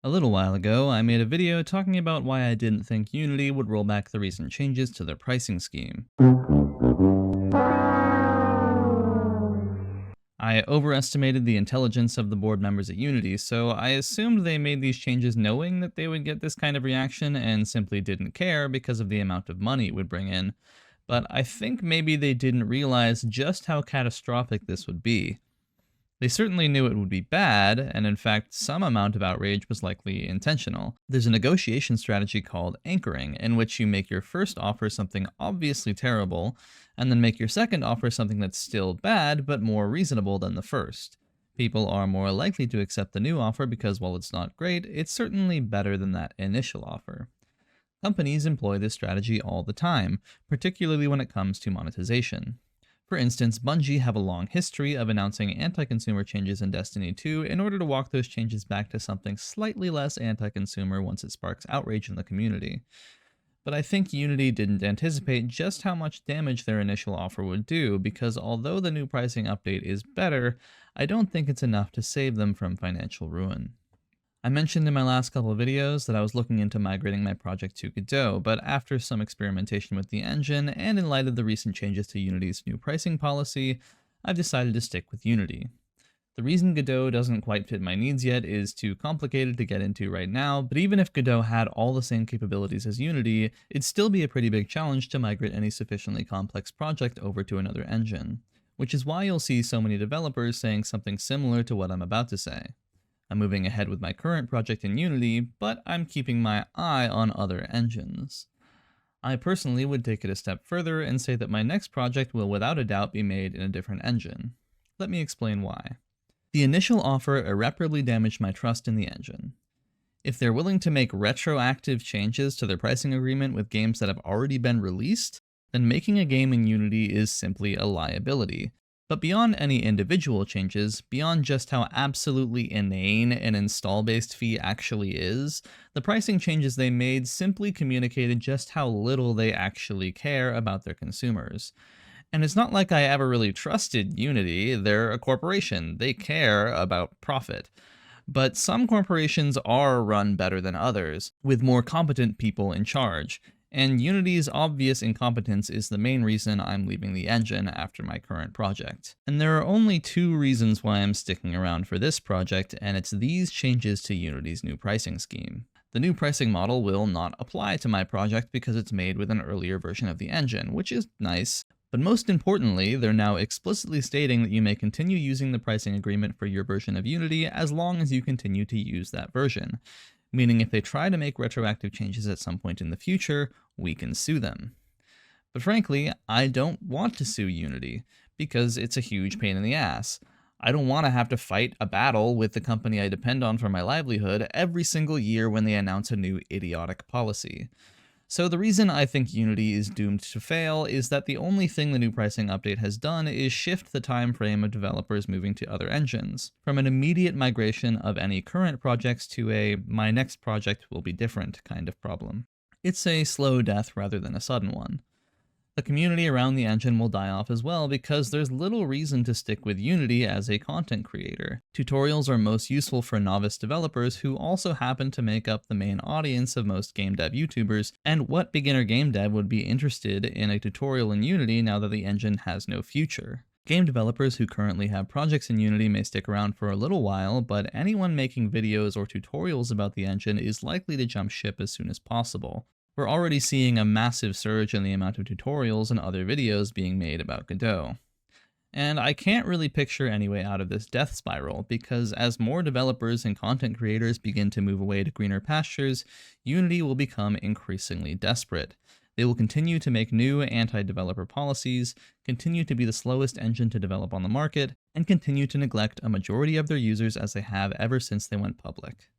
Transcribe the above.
A little while ago, I made a video talking about why I didn't think Unity would roll back the recent changes to their pricing scheme. I overestimated the intelligence of the board members at Unity, so I assumed they made these changes knowing that they would get this kind of reaction and simply didn't care because of the amount of money it would bring in. But I think maybe they didn't realize just how catastrophic this would be. They certainly knew it would be bad, and in fact, some amount of outrage was likely intentional. There's a negotiation strategy called anchoring, in which you make your first offer something obviously terrible, and then make your second offer something that's still bad, but more reasonable than the first. People are more likely to accept the new offer because while it's not great, it's certainly better than that initial offer. Companies employ this strategy all the time, particularly when it comes to monetization. For instance, Bungie have a long history of announcing anti-consumer changes in Destiny 2 in order to walk those changes back to something slightly less anti-consumer once it sparks outrage in the community. But I think Unity didn't anticipate just how much damage their initial offer would do, because although the new pricing update is better, I don't think it's enough to save them from financial ruin. I mentioned in my last couple of videos that I was looking into migrating my project to Godot, but after some experimentation with the engine, and in light of the recent changes to Unity's new pricing policy, I've decided to stick with Unity. The reason Godot doesn't quite fit my needs yet is too complicated to get into right now, but even if Godot had all the same capabilities as Unity, it'd still be a pretty big challenge to migrate any sufficiently complex project over to another engine, which is why you'll see so many developers saying something similar to what I'm about to say. I'm moving ahead with my current project in Unity, but I'm keeping my eye on other engines. I personally would take it a step further and say that my next project will without a doubt be made in a different engine. Let me explain why. The initial offer irreparably damaged my trust in the engine. If they're willing to make retroactive changes to their pricing agreement with games that have already been released, then making a game in Unity is simply a liability. But beyond any individual changes, beyond just how absolutely inane an install-based fee actually is, the pricing changes they made simply communicated just how little they actually care about their consumers. And it's not like I ever really trusted Unity. They're a corporation. They care about profit. But some corporations are run better than others, with more competent people in charge. And Unity's obvious incompetence is the main reason I'm leaving the engine after my current project. And there are only two reasons why I'm sticking around for this project, and it's these changes to Unity's new pricing scheme. The new pricing model will not apply to my project because it's made with an earlier version of the engine, which is nice. But most importantly, they're now explicitly stating that you may continue using the pricing agreement for your version of Unity as long as you continue to use that version. Meaning if they try to make retroactive changes at some point in the future, we can sue them. But frankly, I don't want to sue Unity, because it's a huge pain in the ass. I don't want to have to fight a battle with the company I depend on for my livelihood every single year when they announce a new idiotic policy. So the reason I think Unity is doomed to fail is that the only thing the new pricing update has done is shift the time frame of developers moving to other engines, from an immediate migration of any current projects to a my next project will be different kind of problem. It's a slow death rather than a sudden one. The community around the engine will die off as well because there's little reason to stick with Unity as a content creator. Tutorials are most useful for novice developers who also happen to make up the main audience of most game dev YouTubers, and what beginner game dev would be interested in a tutorial in Unity now that the engine has no future? Game developers who currently have projects in Unity may stick around for a little while, but anyone making videos or tutorials about the engine is likely to jump ship as soon as possible. We're already seeing a massive surge in the amount of tutorials and other videos being made about Godot. And I can't really picture any way out of this death spiral, because as more developers and content creators begin to move away to greener pastures, Unity will become increasingly desperate. They will continue to make new anti-developer policies, continue to be the slowest engine to develop on the market, and continue to neglect a majority of their users as they have ever since they went public.